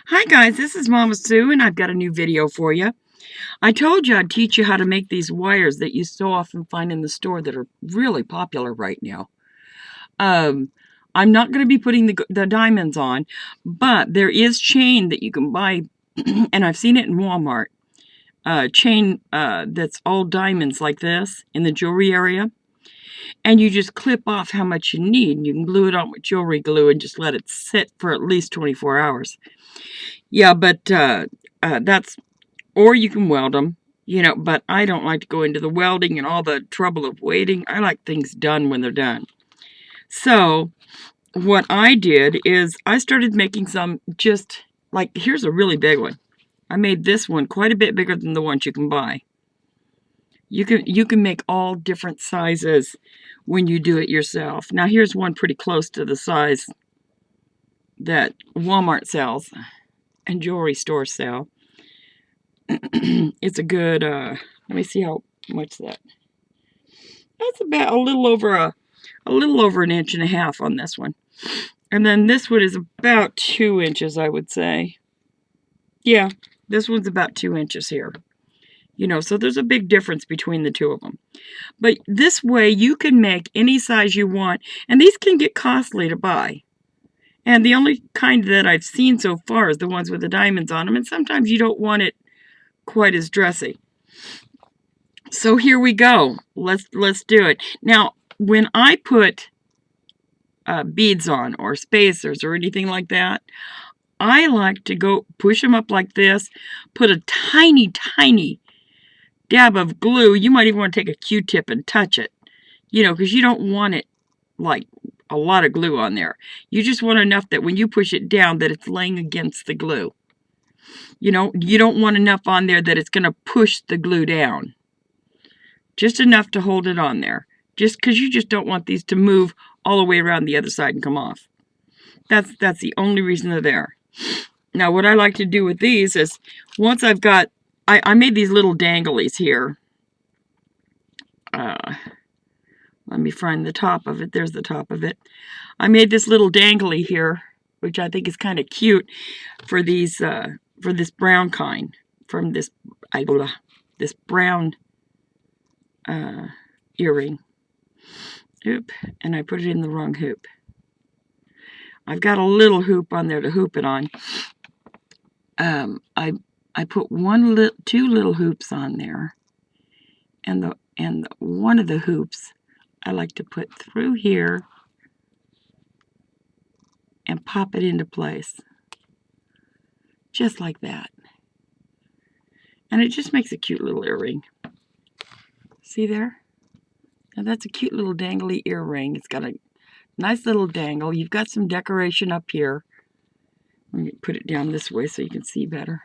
Hi guys, this is Mama Sue and I've got a new video for you. I told you I'd teach you how to make these wires that you so often find in the store that are really popular right now. Um, I'm not going to be putting the diamonds on, but there is chain that you can buy, and I've seen it in Walmart. Chain that's all diamonds like this in the jewelry area. And you just clip off how much you need. You can glue it on with jewelry glue and just let it sit for at least 24 hours. Yeah, but that's, or you can weld them, but I don't like to go into the welding and all the trouble of waiting. I like things done when they're done. So what I did is I started making some just like, here's a really big one. I made this one quite a bit bigger than the ones you can buy. You can make all different sizes when you do it yourself. Now here's one pretty close to the size that Walmart sells and jewelry stores sell. It's a good, let me see how much that. That's about a little over an inch and a half on this one. And then this one is about 2 inches, I would say. Yeah, this one's about 2 inches here. So there's a big difference between the two of them. But this way you can make any size you want, and these can get costly to buy. And the only kind that I've seen so far is the ones with the diamonds on them, and sometimes you don't want it quite as dressy. So here we go. Let's do it. Now, when I put beads on or spacers or anything like that, I like to go push them up like this, put a tiny, tiny dab of glue. You might even want to take a Q-tip and touch it, because you don't want it like a lot of glue on there. You just want enough that when you push it down that it's laying against the glue. You don't want enough on there that it's going to push the glue down. Just enough to hold it on there. Just because you just don't want these to move all the way around the other side and come off. That's the only reason they're there. Now, what I like to do with these is, once I've got, I made these little danglies here. Let me find the top of it. There's the top of it. I made this little dangly here, which I think is kind of cute for these, for this brown kind, from this brown earring. Oop, and I put it in the wrong hoop. I've got a little hoop on there to hoop it on. I put two little hoops on there, and one of the hoops I like to put through here and pop it into place, just like that. And it just makes a cute little earring. See there? Now that's a cute little dangly earring. It's got a nice little dangle. You've got some decoration up here. Let me put it down this way so you can see better.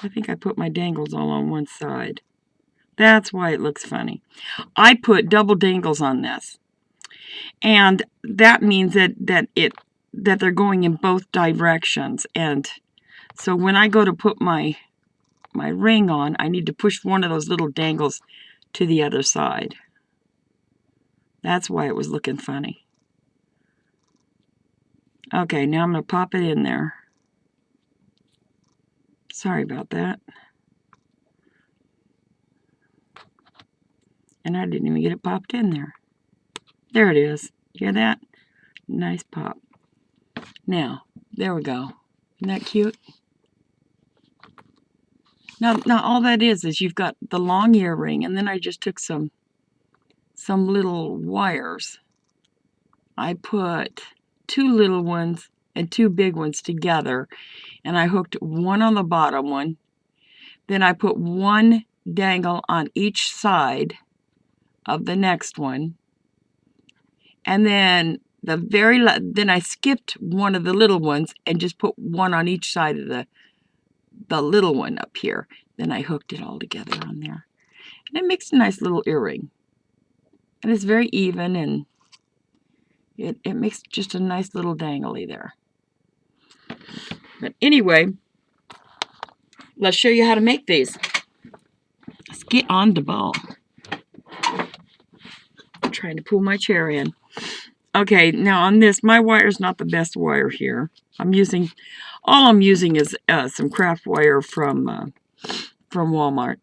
I think I put my dangles all on one side. That's why it looks funny. I put double dangles on this. And that means that they're going in both directions. And so when I go to put my ring on, I need to push one of those little dangles to the other side. That's why it was looking funny. Okay, now I'm going to pop it in there. Sorry about that. And I didn't even get it popped in there. There it is. Hear that? Nice pop. Now, there we go. Isn't that cute? Now all that is you've got the long earring, and then I just took some little wires. I put two little ones and two big ones together, and I hooked one on the bottom one. Then I put one dangle on each side of the next one, and then then I skipped one of the little ones and just put one on each side of the little one up here. Then I hooked it all together on there, and it makes a nice little earring, and it's very even, and it makes just a nice little dangly there. But anyway, let's show you how to make these. Let's get on the ball. I'm trying to pull my chair in. Okay, now on this, my wire is not the best wire here. All I'm using is some craft wire from Walmart.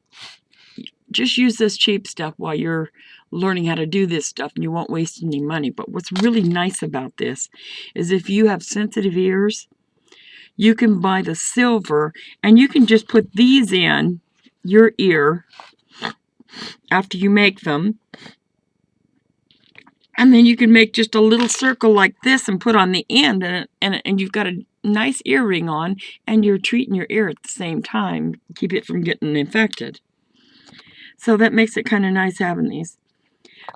Just use this cheap stuff while you're learning how to do this stuff, and you won't waste any money. But what's really nice about this is if you have sensitive ears, you can buy the silver, and you can just put these in your ear after you make them. And then you can make just a little circle like this and put on the end, and you've got a nice earring on, and you're treating your ear at the same time. Keep it from getting infected. So that makes it kind of nice having these.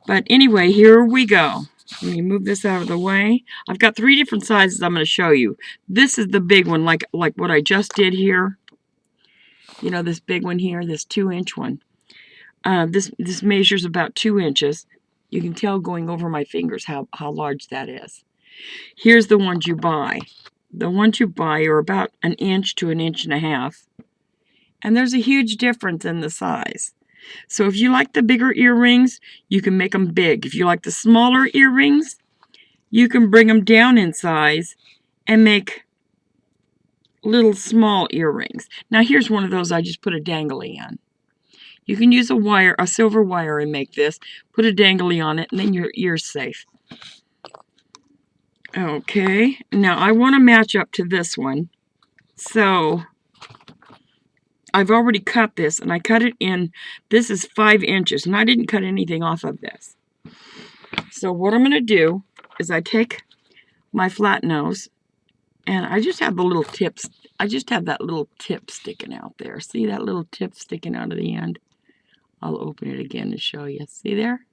But anyway, here we go. Let me move this out of the way. I've got 3 different sizes I'm going to show you. This is the big one, like what I just did here. You know, this big one here, this 2-inch one. This measures about 2 inches. You can tell going over my fingers how large that is. Here's the ones you buy. The ones you buy are about 1 inch to 1.5 inches. And there's a huge difference in the size. So if you like the bigger earrings, you can make them big. If you like the smaller earrings, you can bring them down in size and make little small earrings. Now here's one of those I just put a dangly on. You can use a silver wire and make this. Put a dangly on it, and then your ear's safe. Okay, now I want to match up to this one. So I've already cut this, and I cut it in, this is 5 inches, and I didn't cut anything off of this. So what I'm going to do is I take my flat nose, and I just have the little tips. I just have that little tip sticking out there. See that little tip sticking out of the end? I'll open it again to show you. See there?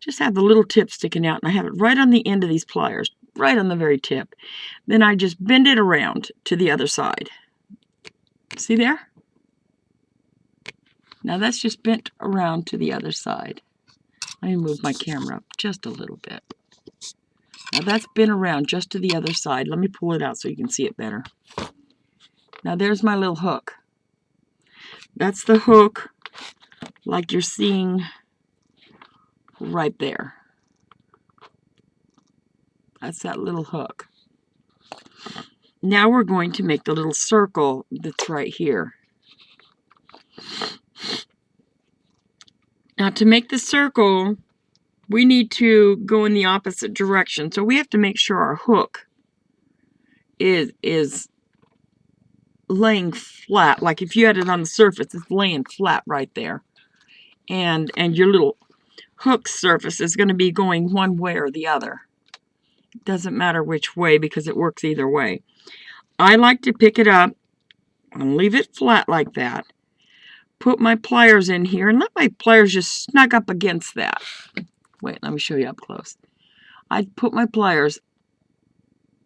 Just have the little tip sticking out, and I have it right on the end of these pliers, right on the very tip. Then I just bend it around to the other side. See there? Now that's just bent around to the other side. Let me move my camera up just a little bit. Now that's bent around just to the other side. Let me pull it out so you can see it better. Now there's my little hook. That's the hook like you're seeing right there. That's that little hook. Now we're going to make the little circle that's right here. Now to make the circle, we need to go in the opposite direction. So we have to make sure our hook is laying flat. Like if you had it on the surface, it's laying flat right there. And your little hook surface is going to be going one way or the other. It doesn't matter which way because it works either way. I like to pick it up and leave it flat like that. Put my pliers in here and let my pliers just snug up against that. Wait, let me show you up close. I put my pliers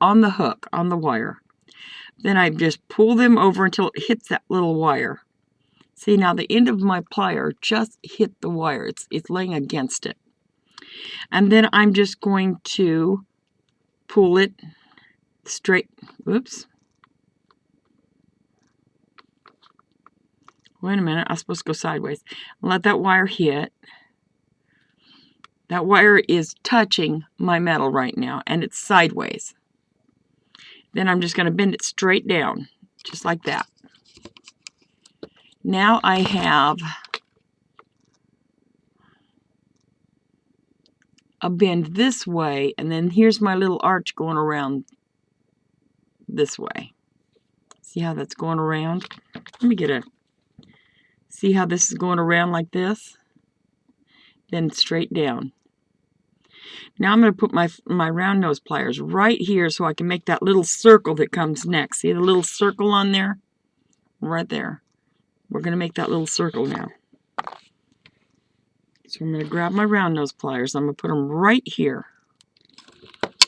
on the hook, on the wire. Then I just pull them over until it hits that little wire. See, now the end of my plier just hit the wire. It's laying against it. And then I'm just going to pull it straight. Whoops. Wait a minute, I'm supposed to go sideways. Let that wire hit. That wire is touching my metal right now, and it's sideways. Then I'm just going to bend it straight down, just like that. Now I have a bend this way, and then here's my little arch going around this way. See how that's going around? Let me get a... See how this is going around like this? Then straight down. Now I'm going to put my round nose pliers right here so I can make that little circle that comes next. See the little circle on there? Right there. We're going to make that little circle now. So I'm going to grab my round nose pliers. I'm going to put them right here.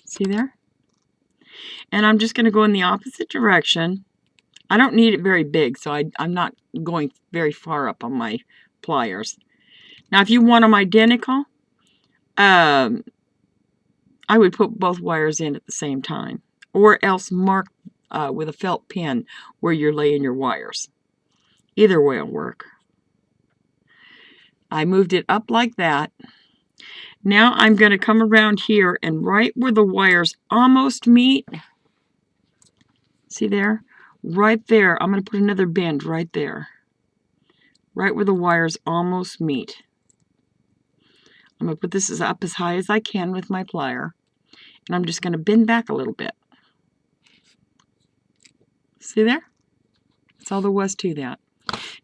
See there? And I'm just going to go in the opposite direction. I don't need it very big, so I'm not going very far up on my pliers. Now, if you want them identical, I would put both wires in at the same time. Or else mark with a felt pen where you're laying your wires. Either way will work. I moved it up like that. Now I'm going to come around here and right where the wires almost meet, see there? Right there, I'm going to put another bend right there. Right where the wires almost meet. I'm going to put this up as high as I can with my plier. And I'm just going to bend back a little bit. See there? That's all there was to that.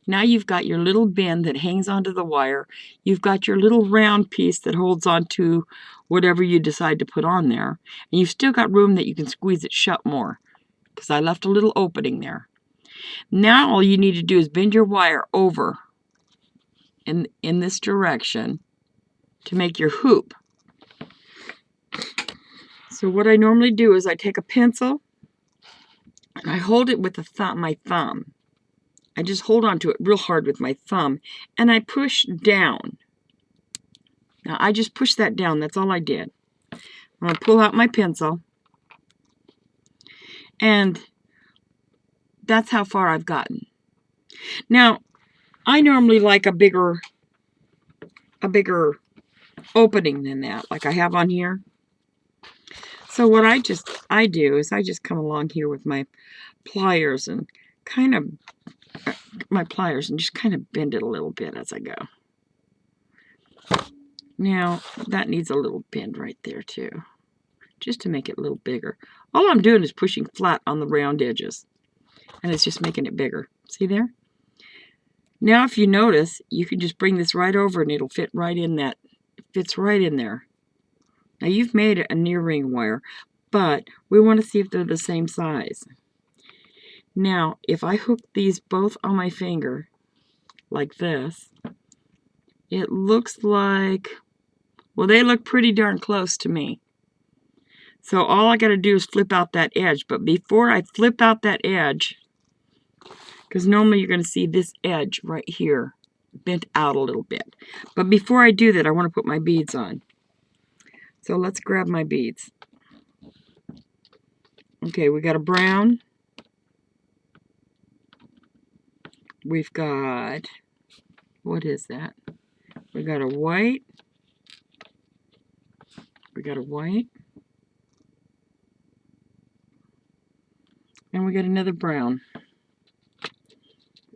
Now you've got your little bend that hangs onto the wire. You've got your little round piece that holds onto whatever you decide to put on there. And you've still got room that you can squeeze it shut more, because I left a little opening there. Now all you need to do is bend your wire over in this direction to make your hoop. So what I normally do is I take a pencil and I hold it with my thumb. I just hold on to it real hard with my thumb and I push down. Now I just pushed that down, that's all I did. I'm going to pull out my pencil and that's how far I've gotten. Now I normally like a bigger opening than that, like I have on here. So what I do is I just come along here with my pliers and just kind of bend it a little bit as I go. Now that needs a little bend right there too, just to make it a little bigger. All I'm doing is pushing flat on the round edges and it's just making it bigger. See there? Now if you notice, you can just bring this right over and it'll fit right in that. It fits right in there. Now you've made a near ring wire, but we want to see if they're the same size. Now, if I hook these both on my finger, like this, it looks like, well, they look pretty darn close to me. So all I got to do is flip out that edge. But before I flip out that edge, because normally you're going to see this edge right here bent out a little bit. But before I do that, I want to put my beads on. So let's grab my beads. Okay, we got a brown. We've got, what is that? We got a white. We got a white. And we got another brown.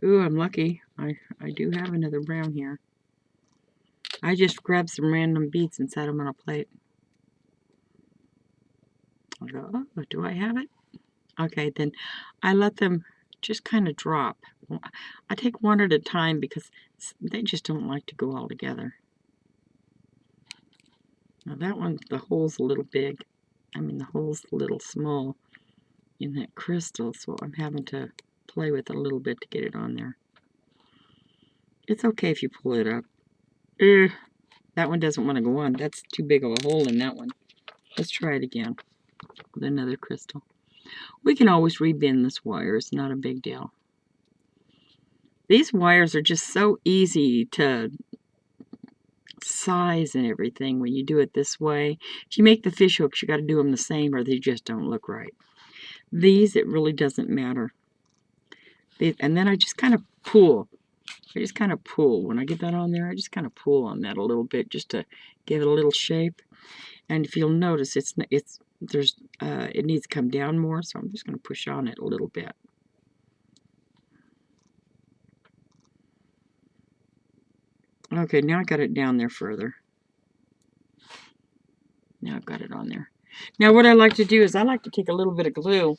Ooh, I'm lucky. I do have another brown here. I just grabbed some random beads and set them on a plate. I'll go, oh, do I have it? Okay, then I let them just kind of drop. I take one at a time because they just don't like to go all together. Now that one, the hole's a little big. I mean, the hole's a little small in that crystal, so I'm having to play with it a little bit to get it on there. It's okay if you pull it up. That one doesn't want to go on. That's too big of a hole in that one. Let's try it again with another crystal. We can always rebend this wire. It's not a big deal. These wires are just so easy to size and everything when you do it this way. If you make the fish hooks, you got to do them the same or they just don't look right. These, it really doesn't matter. And then I just kind of pull. I just kind of pull. When I get that on there, I just kind of pull on that a little bit just to give it a little shape. And if you'll notice, it needs to come down more, so I'm just going to push on it a little bit. Okay, now I got it down there further. Now I've got it on there. Now what I like to do is I like to take a little bit of glue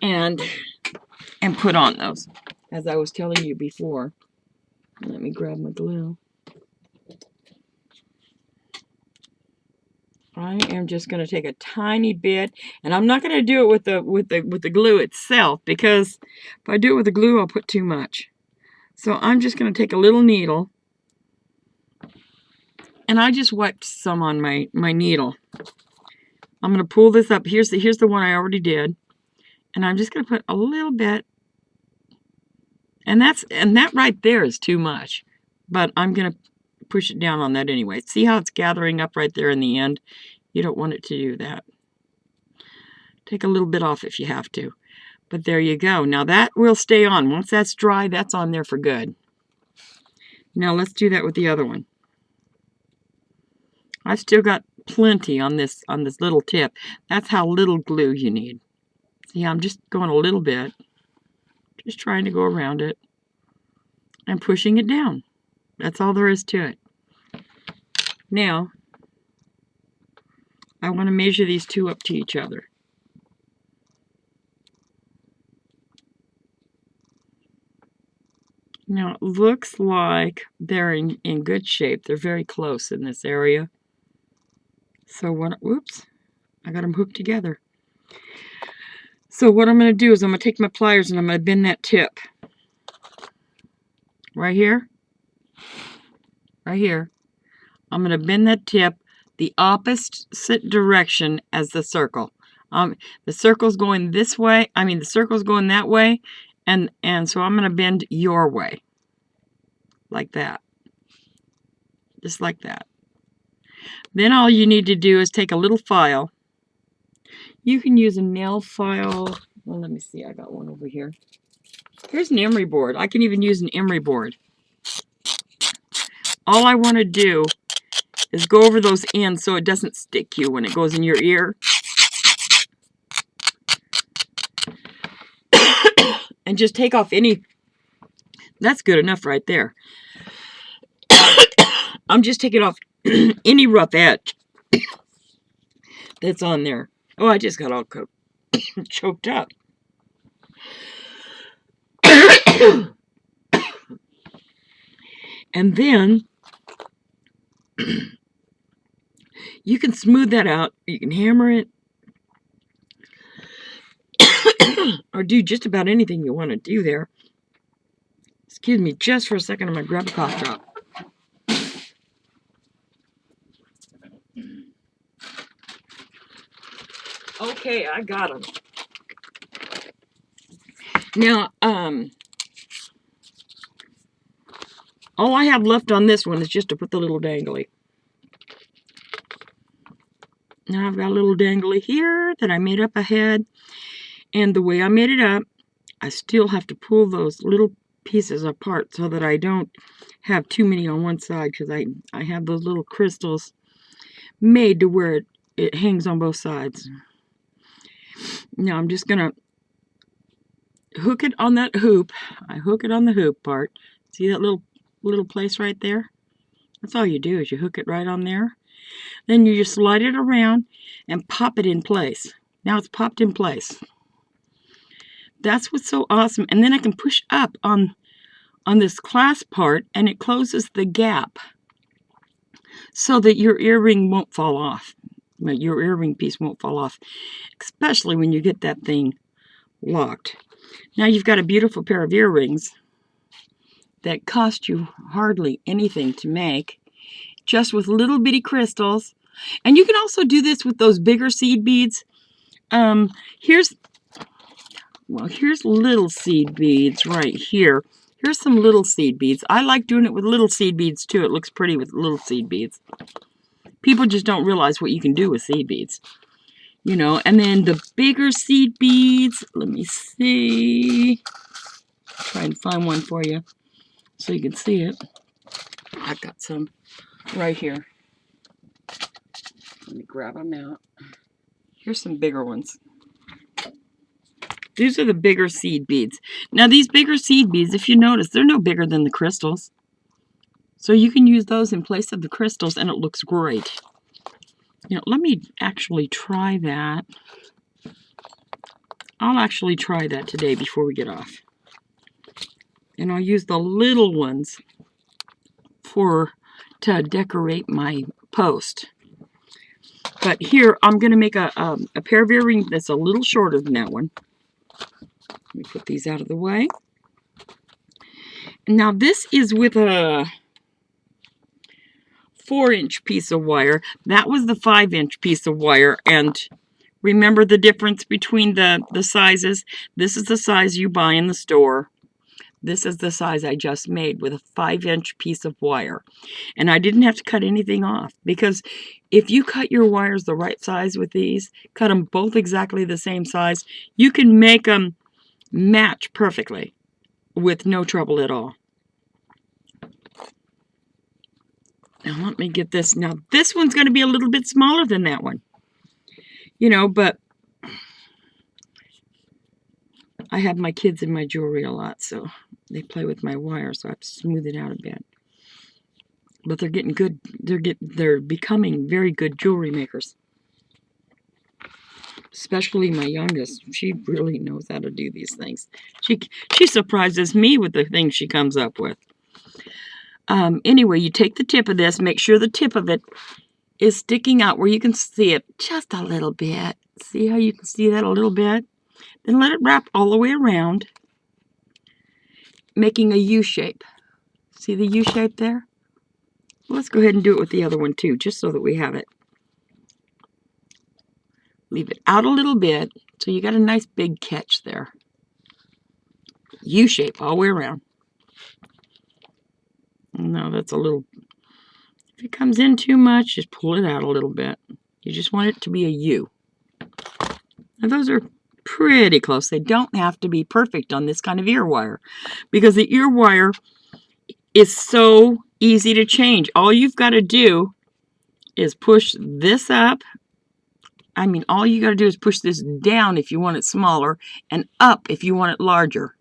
and put on those, as I was telling you before. Let me grab my glue. I am just going to take a tiny bit, and I'm not going to do it with the glue itself, because if I do it with the glue, I'll put too much. So I'm just going to take a little needle, and I just wiped some on my needle. I'm going to pull this up. Here's the one I already did, and I'm just going to put a little bit, and that right there is too much, but I'm going to push it down on that anyway. See how it's gathering up right there in the end? You don't want it to do that. Take a little bit off if you have to. But there you go. Now that will stay on. Once that's dry, that's on there for good. Now let's do that with the other one. I've still got plenty on this little tip. That's how little glue you need. See, I'm just going a little bit. Just trying to go around it and pushing it down. That's all there is to it. Now, I want to measure these two up to each other. Now, it looks like they're in good shape. They're very close in this area. So what, whoops, I got them hooked together. So what I'm going to do is I'm going to take my pliers and I'm going to bend that tip. Right here. Right here. I'm going to bend that tip the opposite direction as the circle. The circle's going this way. The circle's going that way. And so I'm going to bend your way. Like that. Just like that. Then all you need to do is take a little file. You can use a nail file. Well, let me see. I got one over here. Here's an emery board. I can even use an emery board. All I want to do is go over those ends so it doesn't stick you when it goes in your ear. And just take off any... That's good enough right there. I'm just taking off any rough edge that's on there. Oh, I just got all choked up. And then you can smooth that out. You can hammer it. Or do just about anything you want to do there. Excuse me just for a second. I'm going to grab a cough drop. Okay, I got them. Now, all I have left on this one is just to put the little dangly. Now I've got a little dangly here that I made up ahead. And the way I made it up, I still have to pull those little pieces apart so that I don't have too many on one side, because I have those little crystals made to where it hangs on both sides. Now I'm just going to hook it on that hoop. I hook it on the hoop part. See that little place right there? That's all you do is you hook it right on there. Then you just slide it around and pop it in place. Now it's popped in place. That's what's so awesome. And then I can push up on this clasp part and it closes the gap so that your earring won't fall off. Your earring piece won't fall off, especially when you get that thing locked. Now you've got a beautiful pair of earrings that cost you hardly anything to make, just with little bitty crystals. And you can also do this with those bigger seed beads. Here's little seed beads right here. Here's some little seed beads. I like doing it with little seed beads too. It looks pretty with little seed beads. People just don't realize what you can do with seed beads. You know, and then the bigger seed beads, let me see. Try and find one for you so you can see it. I've got some right here. Let me grab them out. Here's some bigger ones. These are the bigger seed beads. Now these bigger seed beads, if you notice, they're no bigger than the crystals. So you can use those in place of the crystals and it looks great. You know, let me actually try that. I'll actually try that today before we get off. And I'll use the little ones to decorate my post. But here, I'm going to make a pair of earrings that's a little shorter than that one. Let me put these out of the way. Now this is with a 4-inch piece of wire. That was the 5-inch piece of wire. And remember the difference between the sizes? This is the size you buy in the store. This is the size I just made with a 5-inch piece of wire. And I didn't have to cut anything off, because if you cut your wires the right size with these, cut them both exactly the same size, you can make them match perfectly with no trouble at all. Now let me get this. Now this one's going to be a little bit smaller than that one. You know, but I have my kids in my jewelry a lot, so they play with my wire, so I have to smooth it out a bit. But they're getting good. They're becoming very good jewelry makers. Especially my youngest. She really knows how to do these things. She surprises me with the things she comes up with. Anyway, you take the tip of this, make sure the tip of it is sticking out where you can see it just a little bit. See how you can see that a little bit? Then let it wrap all the way around, making a U shape. See the U shape there? Well, let's go ahead and do it with the other one too, just so that we have it. Leave it out a little bit, so you got a nice big catch there. U shape all the way around. No, that's a little... If it comes in too much, just pull it out a little bit. You just want it to be a U. Now those are pretty close. They don't have to be perfect on this kind of ear wire, because the ear wire is so easy to change. All you've got to do is push this up. I mean, all you got to do is push this down if you want it smaller, and up if you want it larger.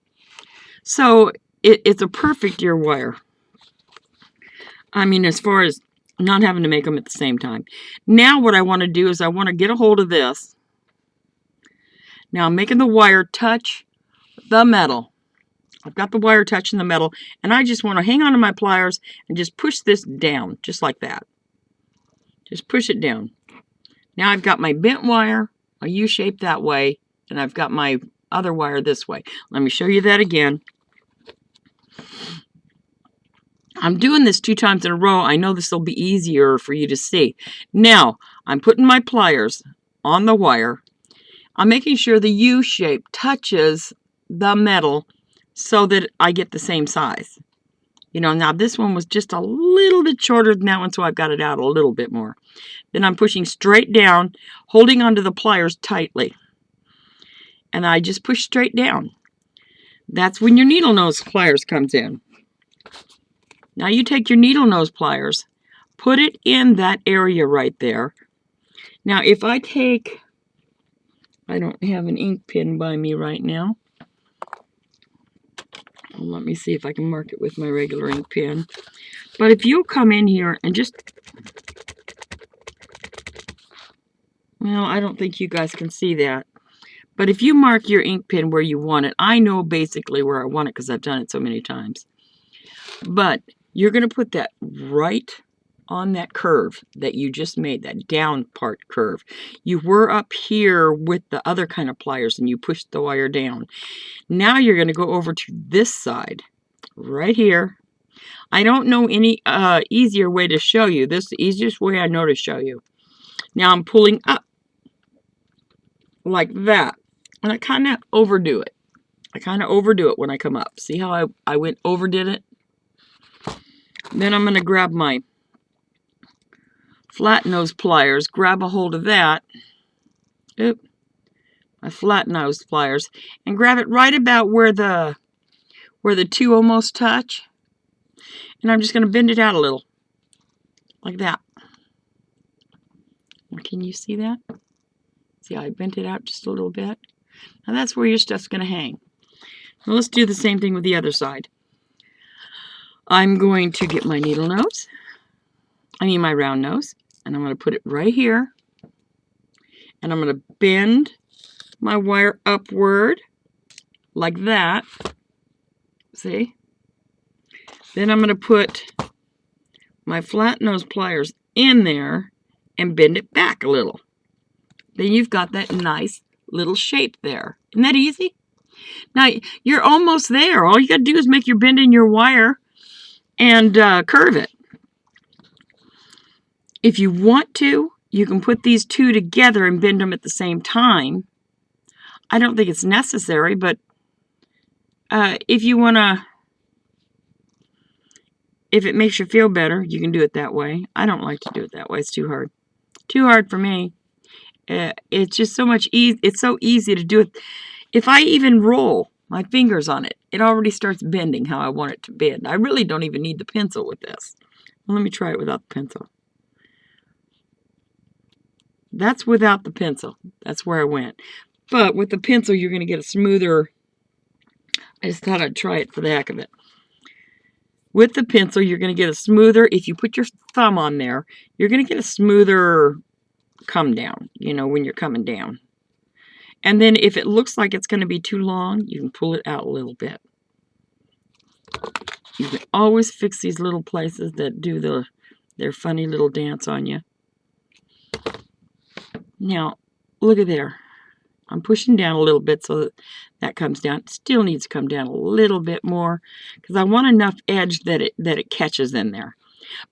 So it's a perfect ear wire. I mean, as far as not having to make them at the same time. Now what I want to do is I want to get a hold of this. Now I'm making the wire touch the metal. I've got the wire touching the metal, and I just want to hang on to my pliers and just push this down, just like that. Just push it down. Now I've got my bent wire, a U shape that way, and I've got my other wire this way. Let me show you that again. I'm doing this 2 times in a row. I know this will be easier for you to see. Now, I'm putting my pliers on the wire. I'm making sure the U shape touches the metal so that I get the same size. You know, now this one was just a little bit shorter than that one, so I've got it out a little bit more. Then I'm pushing straight down, holding onto the pliers tightly. And I just push straight down. That's when your needle nose pliers comes in. Now you take your needle nose pliers, put it in that area right there. Now if I take, I don't have an ink pen by me right now. Well, let me see if I can mark it with my regular ink pen. But if you'll come in here and just, well, I don't think you guys can see that. But if you mark your ink pen where you want it, I know basically where I want it because I've done it so many times. But you're going to put that right on that curve that you just made, that down part curve. You were up here with the other kind of pliers and you pushed the wire down. Now you're going to go over to this side, right here. I don't know any easier way to show you. This is the easiest way I know to show you. Now I'm pulling up like that. And I kind of overdo it. I kind of overdo it when I come up. See how I overdid it? Then I'm going to grab my flat nose pliers, grab a hold of that. Oop. My flat nose pliers, and grab it right about where the two almost touch. And I'm just going to bend it out a little. Like that. Can you see that? See how I bent it out just a little bit? Now that's where your stuff's going to hang. Now let's do the same thing with the other side. I'm going to get my needle nose. My round nose. And I'm going to put it right here. And I'm going to bend my wire upward. Like that. See? Then I'm going to put my flat nose pliers in there and bend it back a little. Then you've got that nice little shape there. Isn't that easy? Now, you're almost there. All you got to do is make your bend in your wire and curve it. If you want to, you can put these two together and bend them at the same time. I don't think it's necessary, but if you want to, if it makes you feel better, you can do it that way. I don't like to do it that way. It's too hard. Too hard for me. It's just so much easy. It's so easy to do it. If I even roll my fingers on it, it already starts bending how I want it to bend. I really don't even need the pencil with this. Well, let me try it without the pencil. That's without the pencil. That's where I went. But with the pencil, you're going to get a smoother. I just thought I'd try it for the heck of it. With the pencil, you're going to get a smoother, if you put your thumb on there, you're going to get a smoother come down, when you're coming down. And then if it looks like it's going to be too long, you can pull it out a little bit. You can always fix these little places that do their funny little dance on you. Now, look at there. I'm pushing down a little bit so that comes down. It still needs to come down a little bit more because I want enough edge that it catches in there.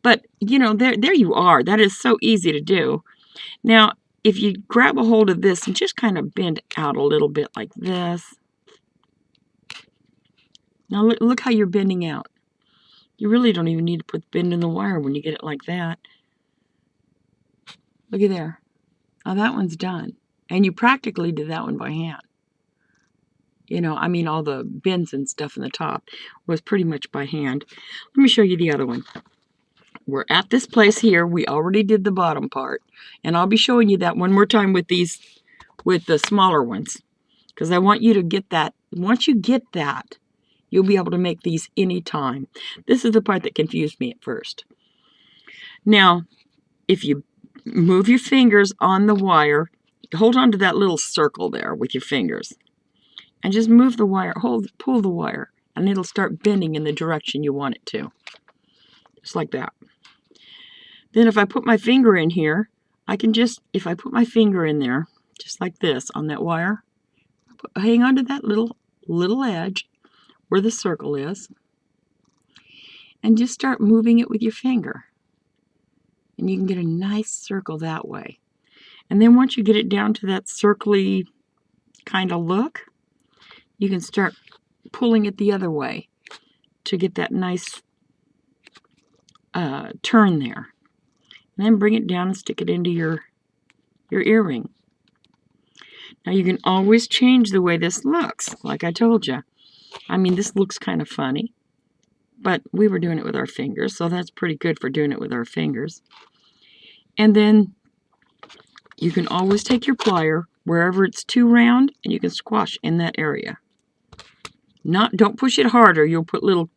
But, there you are. That is so easy to do. Now, if you grab a hold of this and just kind of bend out a little bit like this. Now, look how you're bending out. You really don't even need to put bend in the wire when you get it like that. Look at there. Now, that one's done. And you practically did that one by hand. All the bends and stuff in the top was pretty much by hand. Let me show you the other one. We're at this place here. We already did the bottom part. And I'll be showing you that one more time with the smaller ones. Because I want you to get that. Once you get that, you'll be able to make these anytime. This is the part that confused me at first. Now, if you move your fingers on the wire, hold on to that little circle there with your fingers. And just move the wire, pull the wire, and it'll start bending in the direction you want it to. Just like that. Then if I put my finger in here, if I put my finger in there, just like this on that wire, hang on to that little edge where the circle is, and just start moving it with your finger. And you can get a nice circle that way. And then once you get it down to that circly kind of look, you can start pulling it the other way to get that nice turn there. And then bring it down and stick it into your earring. Now you can always change the way this looks, like I told you. This looks kind of funny, but we were doing it with our fingers, so that's pretty good for doing it with our fingers. And then you can always take your plier wherever it's too round, and you can squash in that area. Don't push it harder. You'll put little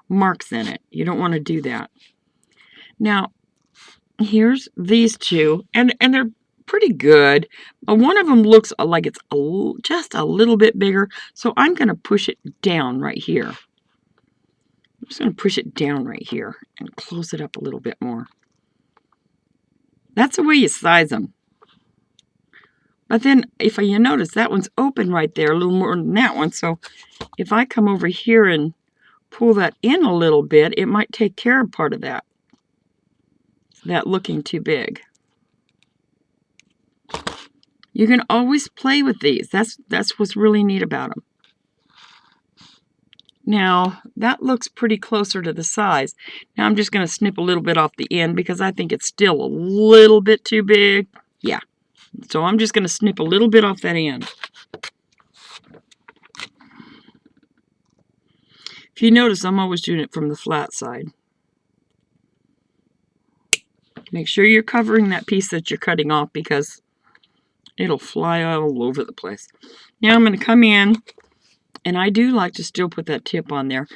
marks in it. You don't want to do that. Now, here's these two, and they're pretty good. One of them looks like it's just a little bit bigger, so I'm going to push it down right here. I'm just going to push it down right here and close it up a little bit more. That's the way you size them. But then, if you notice, that one's open right there a little more than that one, so if I come over here and pull that in a little bit, it might take care of part of that looking too big. You can always play with these. That's what's really neat about them. Now, that looks pretty closer to the size. Now, I'm just going to snip a little bit off the end because I think it's still a little bit too big. Yeah. So I'm just going to snip a little bit off that end. If you notice, I'm always doing it from the flat side. Make sure you're covering that piece that you're cutting off because it'll fly all over the place. Now I'm going to come in, and I do like to still put that tip on there.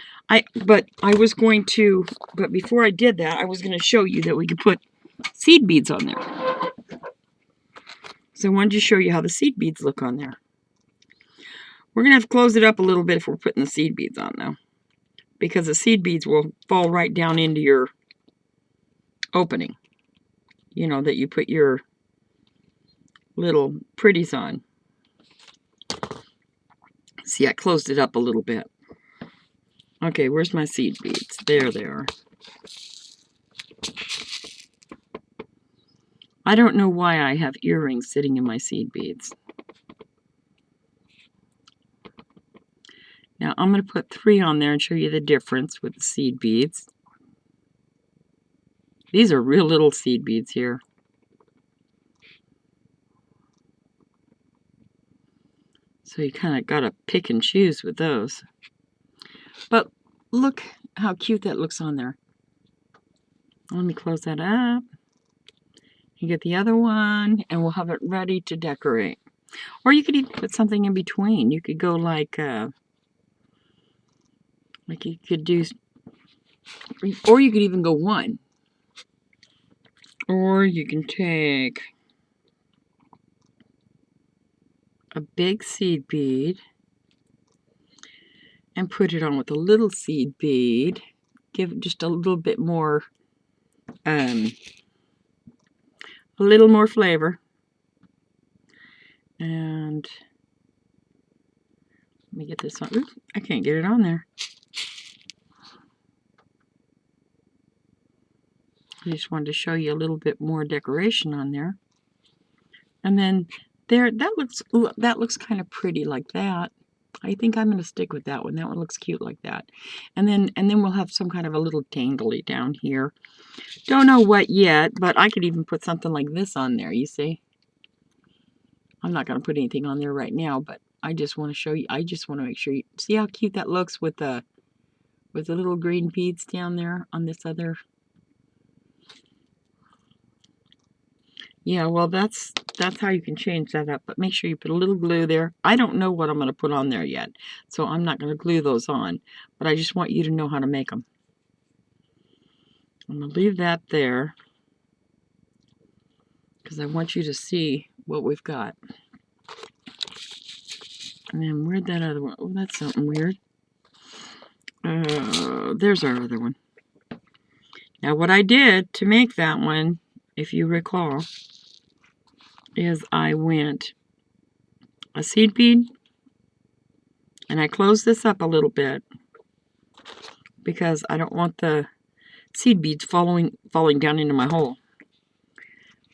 But before I did that, I was going to show you that we could put seed beads on there. So I wanted to show you how the seed beads look on there. We're going to have to close it up a little bit if we're putting the seed beads on, though, because the seed beads will fall right down into your opening, that you put your little pretties on. See, I closed it up a little bit. Okay, where's my seed beads? There they are. I don't know why I have earrings sitting in my seed beads. Now, I'm going to put 3 on there and show you the difference with the seed beads. These are real little seed beads here. So you kind of got to pick and choose with those. But look how cute that looks on there. Let me close that up. You get the other one, and we'll have it ready to decorate. Or you could even put something in between. You could go like you could do, or you could even go one. Or you can take a big seed bead and put it on with a little seed bead. Give it just a little bit more, flavor. And let me get this on. Oops, I can't get it on there. I just wanted to show you a little bit more decoration on there. And then there, that looks kind of pretty like that. I think I'm going to stick with that one. That one looks cute like that. And then we'll have some kind of a little dangly down here. Don't know what yet, but I could even put something like this on there, you see. I'm not going to put anything on there right now, but I just want to show you. I just want to make sure you see how cute that looks with the little green beads down there on this other. Yeah, well, that's how you can change that up, but make sure you put a little glue there. I don't know what I'm going to put on there yet, so I'm not going to glue those on, but I just want you to know how to make them. I'm going to leave that there because I want you to see what we've got. And then where'd that other one? Oh, that's something weird. There's our other one. Now, what I did to make that one, if you recall, is I went a seed bead, and I closed this up a little bit because I don't want the seed beads falling down into my hole.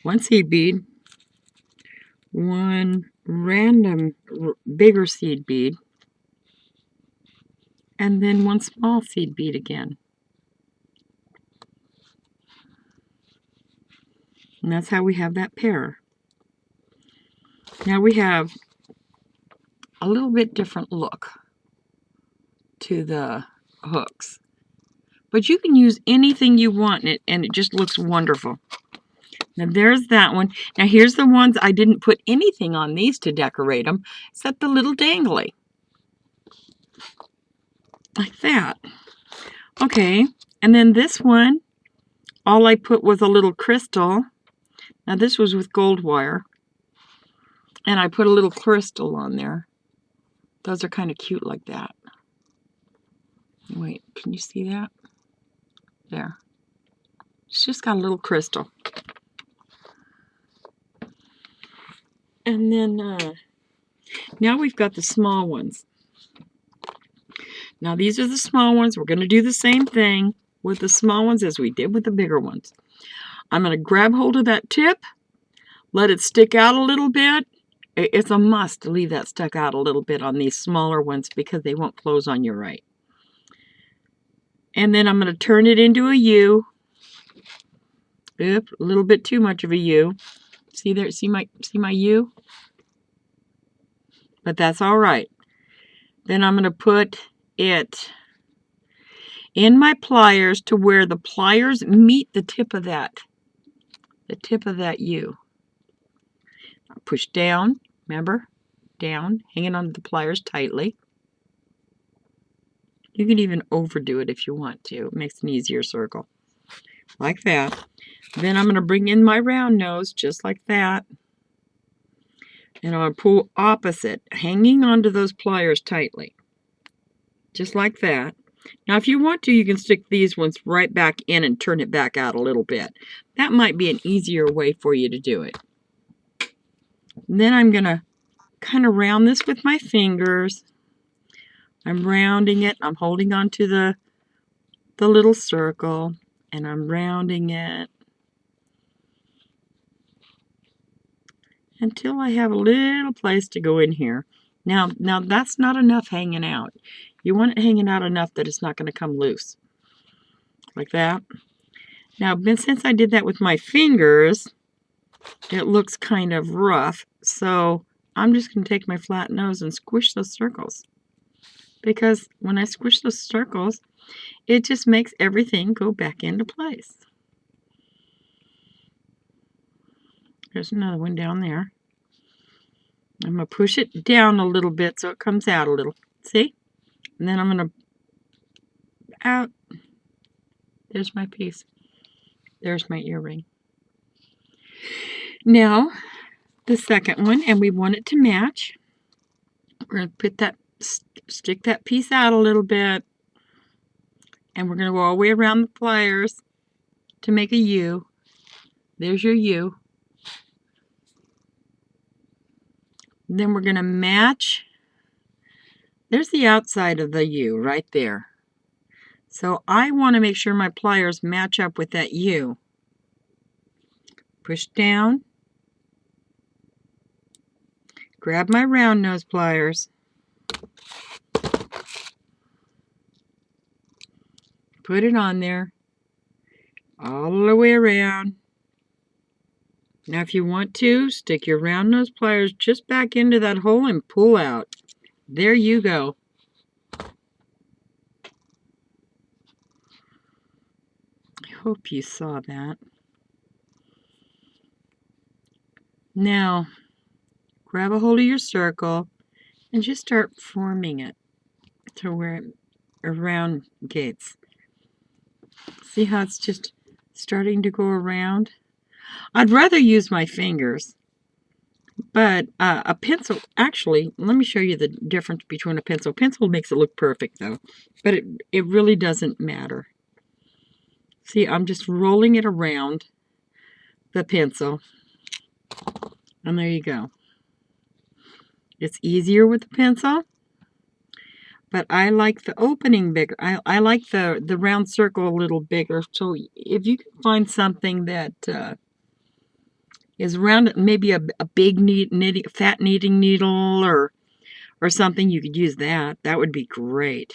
One seed bead, one random bigger seed bead, and then one small seed bead again. And that's how we have that pair. Now we have a little bit different look to the hooks. But you can use anything you want in it, and it just looks wonderful. Now there's that one. Now here's the ones I didn't put anything on these to decorate them, except the little dangly. Like that. Okay, and then this one, all I put was a little crystal. Now this was with gold wire. And I put a little crystal on there. Those are kind of cute like that. Wait, can you see that? There. It's just got a little crystal. And then, now we've got the small ones. Now these are the small ones. We're going to do the same thing with the small ones as we did with the bigger ones. I'm going to grab hold of that tip, let it stick out a little bit. It's a must to leave that stuck out a little bit on these smaller ones because they won't close on you right. And then I'm going to turn it into a U. Oop, a little bit too much of a U. See there? See my U? But that's all right. Then I'm going to put it in my pliers to where the pliers meet the tip of that U. Push down, remember? Down, hanging on the pliers tightly. You can even overdo it if you want to. It makes an easier circle. Like that. Then I'm going to bring in my round nose just like that. And I'm going to pull opposite, hanging onto those pliers tightly. Just like that. Now if you want to, you can stick these ones right back in and turn it back out a little bit. That might be an easier way for you to do it. And then I'm going to kind of round this with my fingers. I'm rounding it. I'm holding on to the little circle, and I'm rounding it until I have a little place to go in here. Now that's not enough hanging out. You want it hanging out enough that it's not going to come loose. Like that. Now, since I did that with my fingers, it looks kind of rough. So I'm just going to take my flat nose and squish those circles. Because when I squish those circles, it just makes everything go back into place. There's another one down there. I'm going to push it down a little bit so it comes out a little. See? And then I'm going to out. There's my piece. There's my earring. Now, the second one, and we want it to match. We're going to put that, stick that piece out a little bit, and we're going to go all the way around the pliers to make a U. There's your U. Then we're going to match. There's the outside of the U right there. So I want to make sure my pliers match up with that U. Push down. Grab my round nose pliers. Put it on there. All the way around. Now if you want to, stick your round nose pliers just back into that hole and pull out. There you go. I hope you saw that. Now, grab a hold of your circle and just start forming it to where it around gates. See how it's just starting to go around? I'd rather use my fingers, but a pencil, actually, let me show you the difference between a pencil. Pencil makes it look perfect though, but it really doesn't matter. See, I'm just rolling it around the pencil, and there you go. It's easier with the pencil, but I like the opening bigger. I like the round circle a little bigger. So if you can find something that is round, maybe a big fat knitting needle or something, you could use that. That would be great.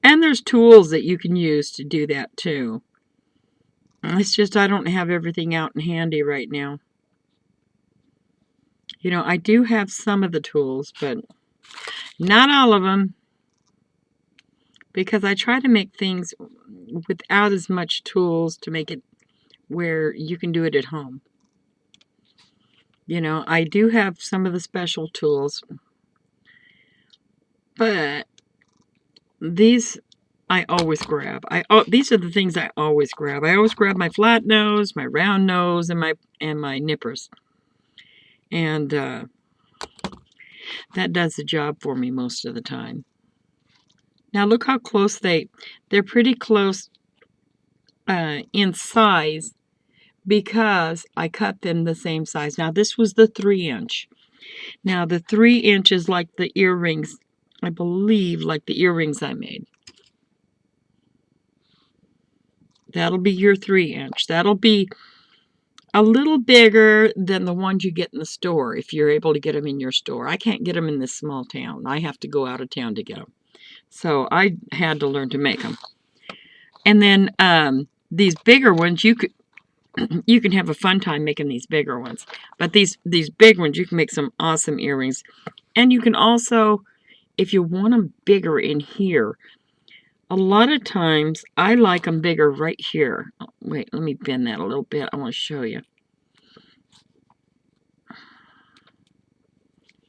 And there's tools that you can use to do that too. It's just I don't have everything out and handy right now. You know, I do have some of the tools, but not all of them, because I try to make things without as much tools to make it where you can do it at home. You know, I do have some of the special tools, but these I always grab. These are the things I always grab. I always grab my flat nose, my round nose, and my nippers. And that does the job for me most of the time. Now look how close they're pretty close in size, because I cut them the same size. Now this was the 3-inch. Now the 3-inch is like the earrings, I believe, like the earrings I made. That'll be your 3-inch. That'll be a little bigger than the ones you get in the store, if you're able to get them in your store. I can't get them in this small town. I have to go out of town to get them. So I had to learn to make them. And then these bigger ones, you can have a fun time making these bigger ones. But these big ones, you can make some awesome earrings. And you can also, if you want them bigger in here, a lot of times I like them bigger right here. Oh, wait, let me bend that a little bit. I want to show you.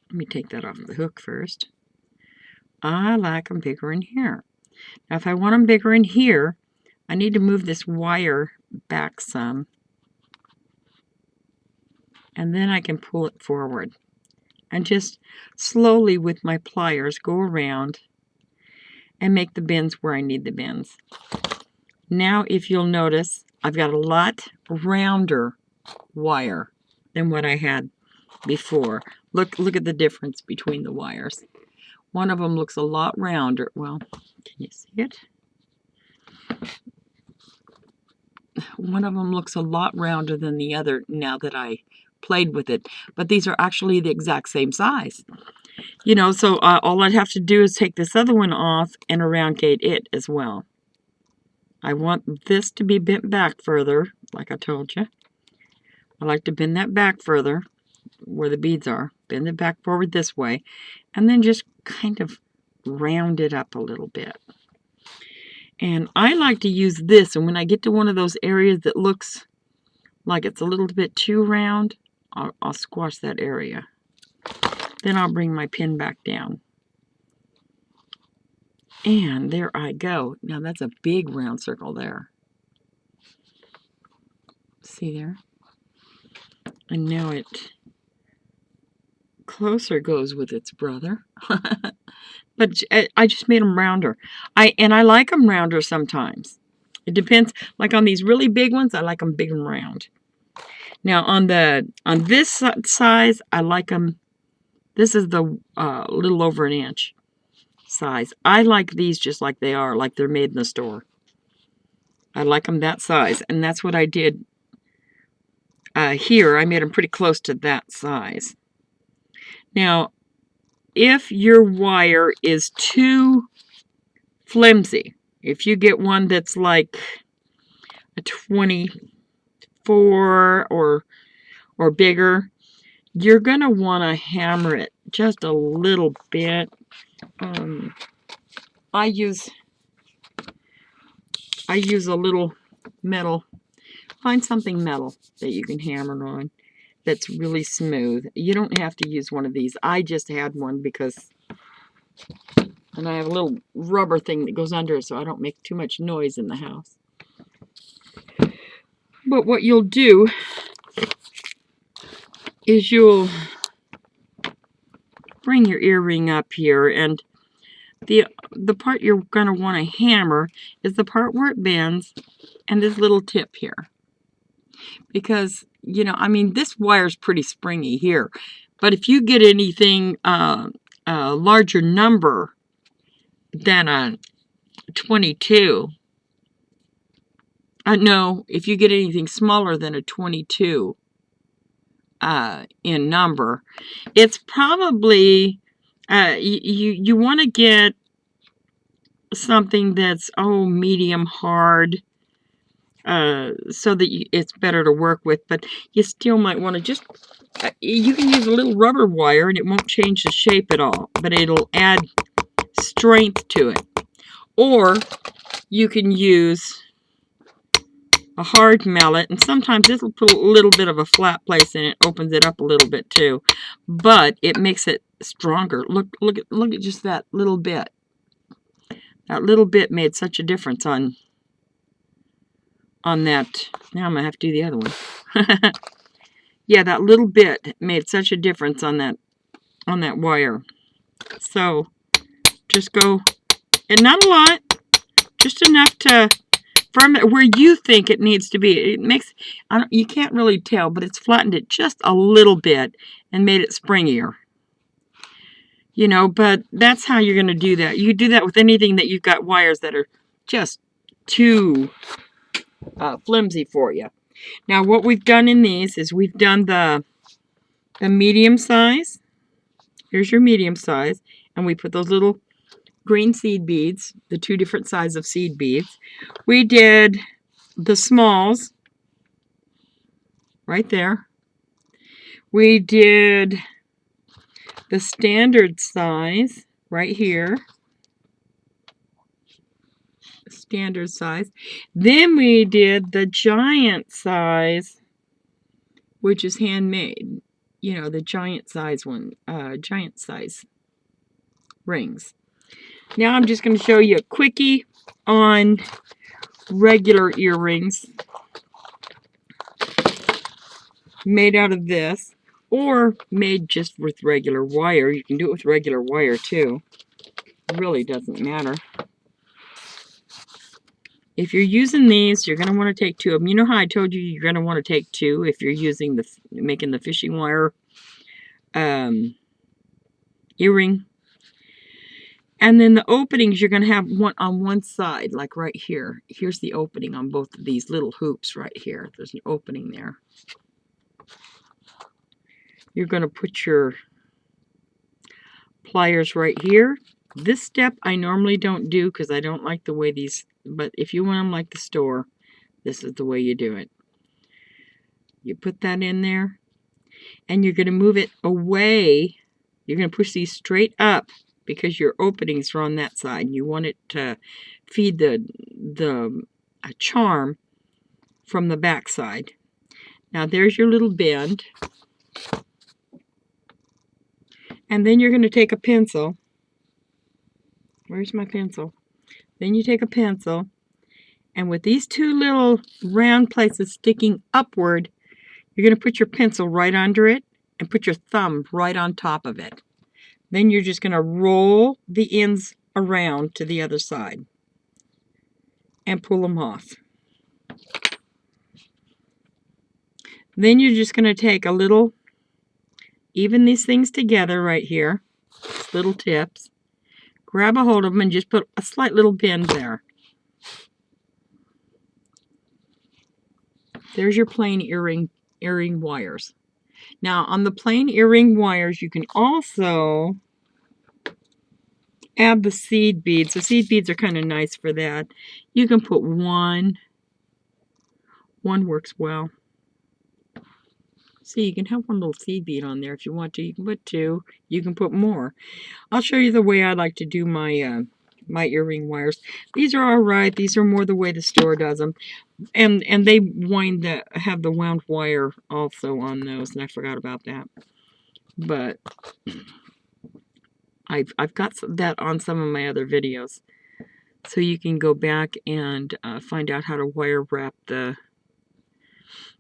Let me take that off the hook first. I like them bigger in here. Now if I want them bigger in here, I need to move this wire back some. And then I can pull it forward. And just slowly with my pliers go around and make the bends where I need the bends. Now if you'll notice, I've got a lot rounder wire than what I had before. Look at the difference between the wires. One of them looks a lot rounder. Well, can you see it? One of them looks a lot rounder than the other now that I played with it. But these are actually the exact same size. You know, so all I'd have to do is take this other one off and around gate it as well. I want this to be bent back further, like I told you. I like to bend that back further where the beads are. Bend it back forward this way. And then just kind of round it up a little bit. And I like to use this, and when I get to one of those areas that looks like it's a little bit too round, I'll squash that area. Then I'll bring my pin back down. And there I go. Now that's a big round circle there. See there? And now it closer goes with its brother. But I just made them rounder. I like them rounder sometimes. It depends. Like on these really big ones, I like them big and round. Now on this size, I like them. This is the little over an inch size. I like these just like they are, like they're made in the store. I like them that size, and that's what I did here. I made them pretty close to that size. Now, if your wire is too flimsy, if you get one that's like a 24 or bigger, you're going to want to hammer it just a little bit. I use a little metal. Find something metal that you can hammer on that's really smooth. You don't have to use one of these. I just had one because, and I have a little rubber thing that goes under it so I don't make too much noise in the house. But what you'll do is you'll bring your earring up here, and the part you're going to want to hammer is the part where it bends and this little tip here. Because, you know, I mean, this wire's pretty springy here. But if you get anything a larger number than a 22, no, if you get anything smaller than a 22 in number, it's probably, you want to get something that's, medium hard, so that it's better to work with, but you still might want to just, you can use a little rubber wire and it won't change the shape at all, but it'll add strength to it. Or you can use a hard mallet, and sometimes this will put a little bit of a flat place in it, opens it up a little bit too, but it makes it stronger. Look at just that little bit. That little bit made such a difference on that. Now I'm going to have to do the other one. Yeah, that little bit made such a difference on that wire. So just go, and not a lot, just enough to firm it where you think it needs to be. It makes, you can't really tell, but it's flattened it just a little bit and made it springier. You know, but that's how you're going to do that. You do that with anything that you've got wires that are just too flimsy for you. Now what we've done in these is we've done the medium size. Here's your medium size, and we put those little green seed beads, the two different sizes of seed beads. We did the smalls right there. We did the standard size right here. Standard size. Then we did the giant size, which is handmade. You know, the giant size one, giant size rings. Now I'm just going to show you a quickie on regular earrings made out of this, or made just with regular wire. You can do it with regular wire too. It really doesn't matter. If you're using these, you're going to want to take two of them. You know how I told you you're going to want to take two if you're using making the fishing wire earring. And then the openings, you're going to have one on one side, like right here. Here's the opening on both of these little hoops right here. There's an opening there. You're going to put your pliers right here. This step I normally don't do because I don't like the way these, but if you want them like the store, this is the way you do it. You put that in there, and you're going to move it away. You're going to push these straight up because your openings are on that side. You want it to feed the charm from the back side. Now there's your little bend. And then you're going to take a pencil. Where's my pencil? Then you take a pencil, and with these two little round places sticking upward, you're going to put your pencil right under it and put your thumb right on top of it. Then you're just going to roll the ends around to the other side and pull them off. Then you're just going to take a little, even these things together right here, little tips, grab a hold of them and just put a slight little bend there. There's your plain earring wires. Now on the plain earring wires, you can also add the seed beads. The seed beads are kind of nice for that. You can put one. One works well. See, you can have one little seed bead on there if you want to. You can put two. You can put more. I'll show you the way I like to do my my earring wires. These are all right. These are more the way the store does them. And they have the wound wire also on those, and I forgot about that. But I've got that on some of my other videos, so you can go back and find out how to wire wrap the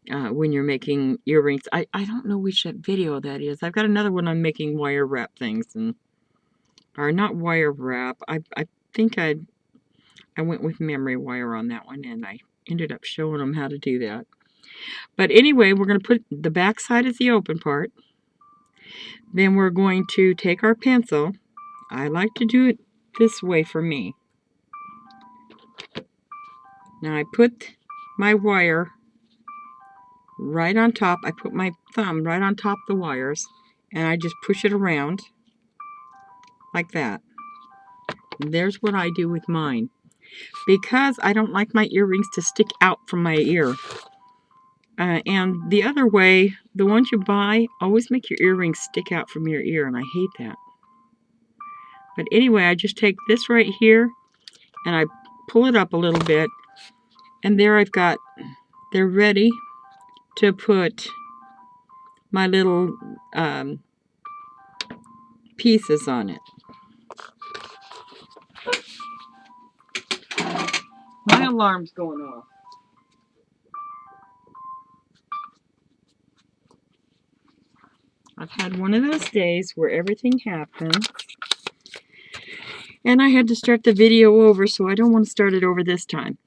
when you're making earrings. I don't know which video that is. I've got another one on making wire wrap things, or not wire wrap. I think I went with memory wire on that one, and I ended up showing them how to do that. But anyway, we're going to put the back side as the open part. Then we're going to take our pencil. I like to do it this way for me. Now I put my wire right on top. I put my thumb right on top of the wires, and I just push it around like that. And there's what I do with mine, because I don't like my earrings to stick out from my ear. And the other way, the ones you buy always make your earrings stick out from your ear, and I hate that. But anyway, I just take this right here and I pull it up a little bit, and there I've got, they're ready to put my little pieces on it. My alarm's going off. I've had one of those days where everything happened, and I had to start the video over, so I don't want to start it over this time.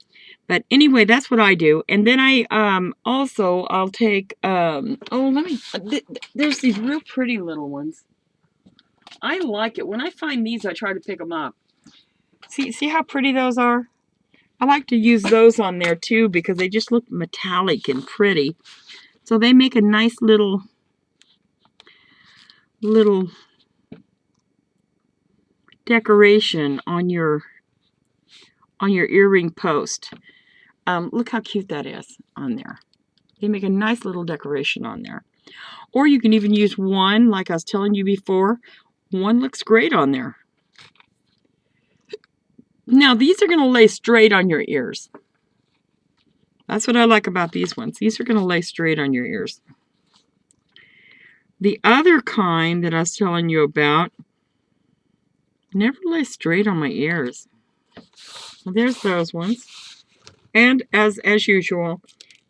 But anyway, that's what I do. And then I'll take, there's these real pretty little ones. I like it. When I find these, I try to pick them up. See how pretty those are? I like to use those on there too, because they just look metallic and pretty. So they make a nice little decoration on your earring post. Look how cute that is on there. They make a nice little decoration on there. Or you can even use one, like I was telling you before. One looks great on there. Now, these are going to lay straight on your ears. That's what I like about these ones. These are going to lay straight on your ears. The other kind that I was telling you about never lay straight on my ears. Well, there's those ones. And as usual,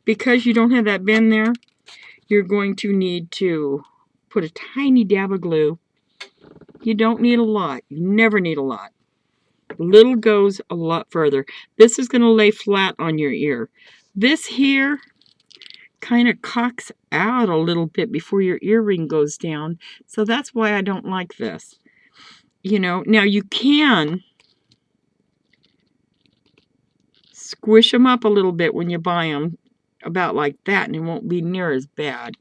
because you don't have that bend there, you're going to need to put a tiny dab of glue. You don't need a lot. You never need a lot. Little goes a lot further. This is going to lay flat on your ear. This here kind of cocks out a little bit before your earring goes down. So that's why I don't like this. You know, now you can squish them up a little bit when you buy them, about like that, and it won't be near as bad.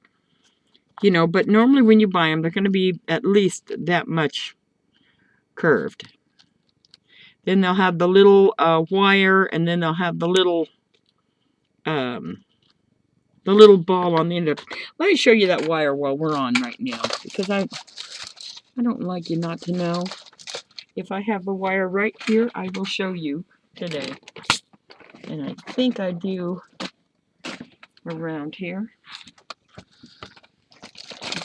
You know, but normally when you buy them, they're going to be at least that much curved. Then they'll have the little wire, and then they'll have the little ball on the end of it. Let me show you that wire while we're on right now, because I don't like you not to know. If I have the wire right here, I will show you today. And I think I do around here.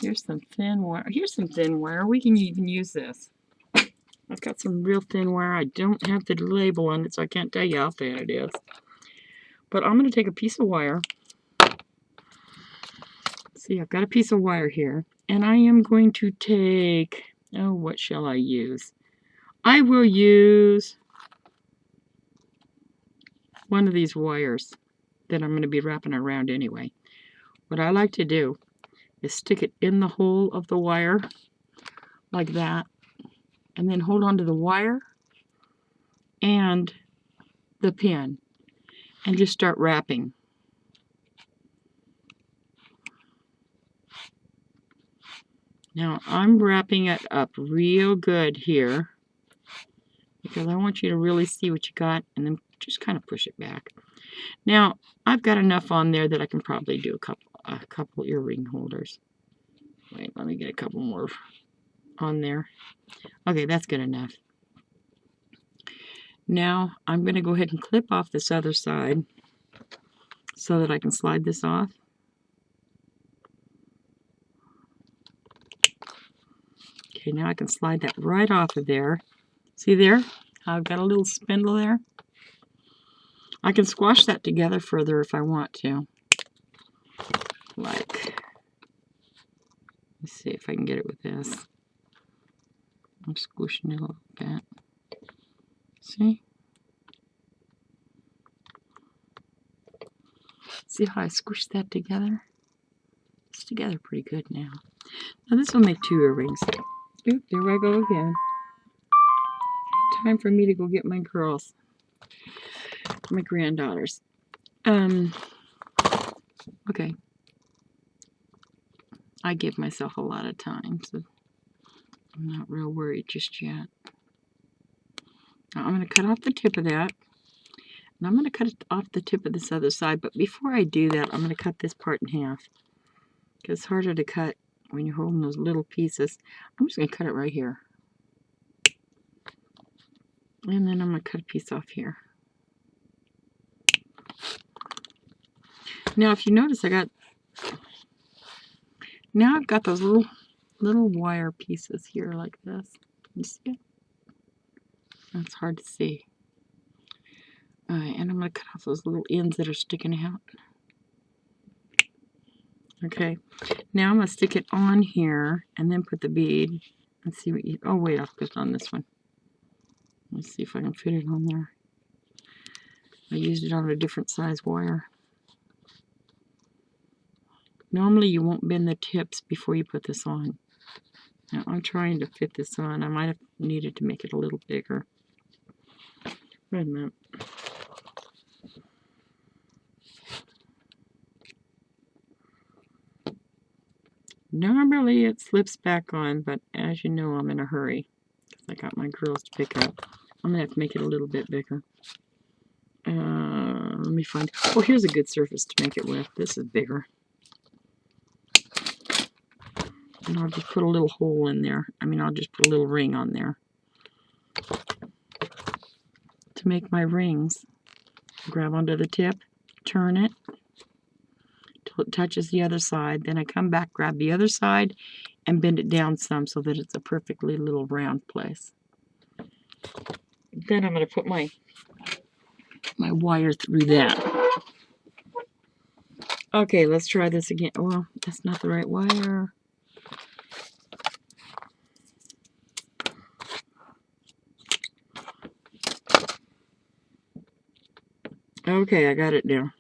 Here's some thin wire. Here's some thin wire. We can even use this. I've got some real thin wire. I don't have the label on it, so I can't tell you how thin it is. But I'm going to take a piece of wire. See, I've got a piece of wire here. And I am going to take, oh, what shall I use? I will use one of these wires that I'm going to be wrapping around anyway. What I like to do is stick it in the hole of the wire like that, and then hold on to the wire and the pin and just start wrapping. Now I'm wrapping it up real good here because I want you to really see what you got, and then just kind of push it back. Now I've got enough on there that I can probably do a couple earring holders. Wait, let me get a couple more on there. Okay, that's good enough. Now I'm going to go ahead and clip off this other side so that I can slide this off. Okay, now I can slide that right off of there. See there? I've got a little spindle there. I can squash that together further if I want to. Like, let's see if I can get it with this. I'm squishing it a little bit. See? See how I squish that together? It's together pretty good now. Now this will make 2 earrings. Oop, there I go again. Time for me to go get my girls. My granddaughters. Okay. I give myself a lot of time, so I'm not real worried just yet. Now I'm going to cut off the tip of that. And I'm going to cut it off the tip of this other side, but before I do that, I'm going to cut this part in half. Because it's harder to cut when you're holding those little pieces. I'm just going to cut it right here. And then I'm going to cut a piece off here. Now if you notice, I've got those little wire pieces here like this. You see it? That's hard to see. Alright, and I'm going to cut off those little ends that are sticking out. Okay, now I'm going to stick it on here and then put the bead. Let's see what you... Oh, wait, I'll put it on this one. Let's see if I can fit it on there. I used it on a different size wire. Normally you won't bend the tips before you put this on. Now I'm trying to fit this on. I might have needed to make it a little bigger. Wait a minute. Normally it slips back on, but as you know, I'm in a hurry because I got my girls to pick up. I'm going to have to make it a little bit bigger. Let me find... Oh, here's a good surface to make it with. This is bigger. And I'll just put a little hole in there. I'll just put a little ring on there. To make my rings, grab onto the tip, turn it till it touches the other side. Then I come back, grab the other side, and bend it down some so that it's a perfectly little round place. Then I'm going to put my wire through that. Okay, let's try this again. Well, that's not the right wire. Okay, I got it now.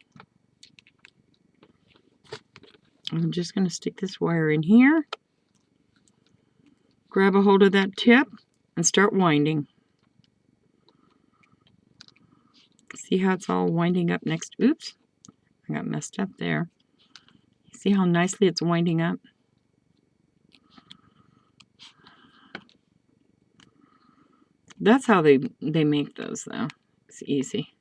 I'm just going to stick this wire in here, grab a hold of that tip, and start winding. See how it's all winding up next? Oops, I got messed up there. See how nicely it's winding up? That's how they make those, though. It's easy.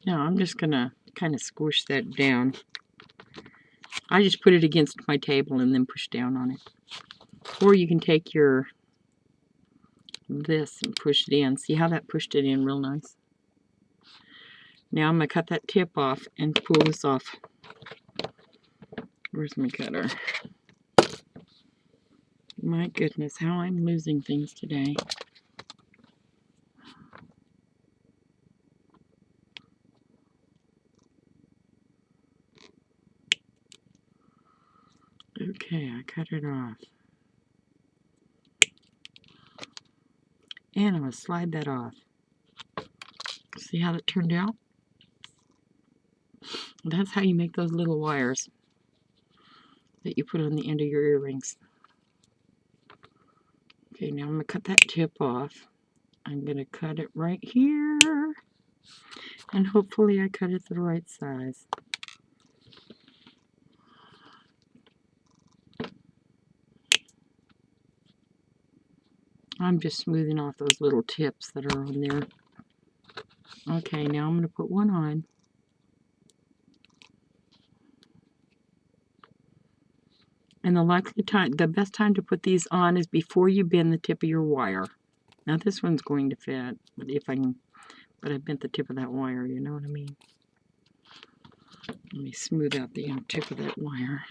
Now I'm just going to kind of squish that down. I just put it against my table and then push down on it. Or you can take this and push it in. See how that pushed it in real nice? Now I'm going to cut that tip off and pull this off. Where's my cutter? My goodness, how I'm losing things today. Okay, I cut it off. And I'm going to slide that off. See how that turned out? That's how you make those little wires that you put on the end of your earrings. Okay, now I'm going to cut that tip off. I'm going to cut it right here. And hopefully I cut it the right size. I'm just smoothing off those little tips that are on there. Okay, now I'm going to put one on. And the best time to put these on is before you bend the tip of your wire. Now this one's going to fit, but I bent the tip of that wire, you know what I mean? Let me smooth out the tip of that wire.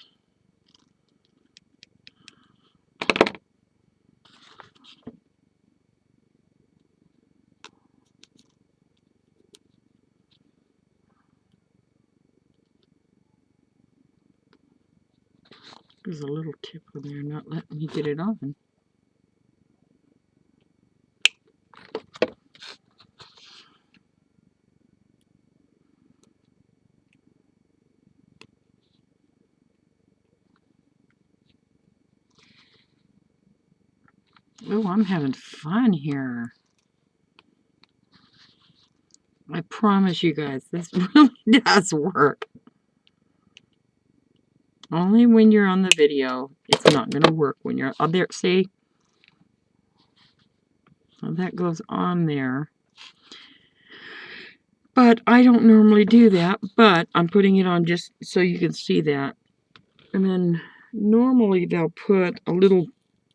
There's a little tip on there not letting me get it on. Oh, I'm having fun here. I promise you guys, this really does work. Only when you're on the video, it's not going to work when you're up there. See? Well, that goes on there. But I don't normally do that, but I'm putting it on just so you can see that. And then normally they'll put a little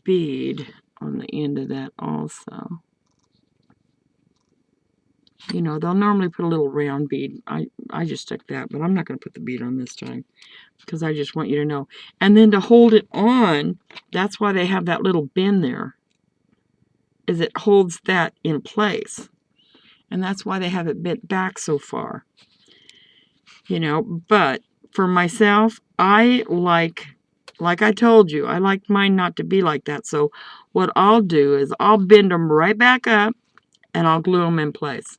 bead on the end of that also. You know, they'll normally put a little round bead. I just stuck that, but I'm not going to put the bead on this time because I just want you to know. And then to hold it on, that's why they have that little bend there, is it holds that in place. And that's why they have it bent back so far. You know, but for myself, I like I told you, I like mine not to be like that. So what I'll do is I'll bend them right back up and I'll glue them in place.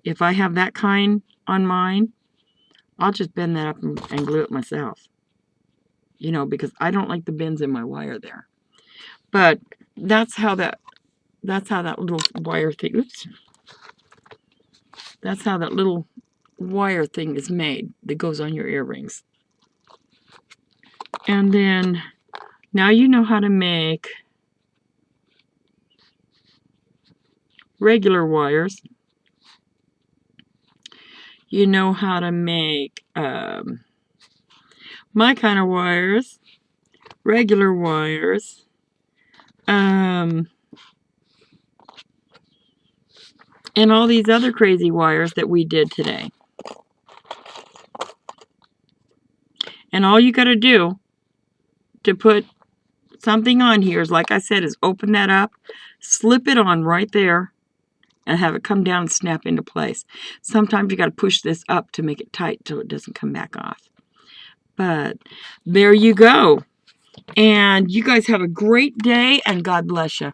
If I have that kind on mine, I'll just bend that up and glue it myself. You know, because I don't like the bends in my wire there. But that's how that little wire thing, oops. That's how that little wire thing is made that goes on your earrings. And then now you know how to make regular wires. You know how to make my kind of wires, regular wires, and all these other crazy wires that we did today. And all you got to do to put something on here is, like I said, is open that up, slip it on right there, and have it come down and snap into place. Sometimes you got to push this up to make it tight till it doesn't come back off. But there you go. And you guys have a great day, and God bless you.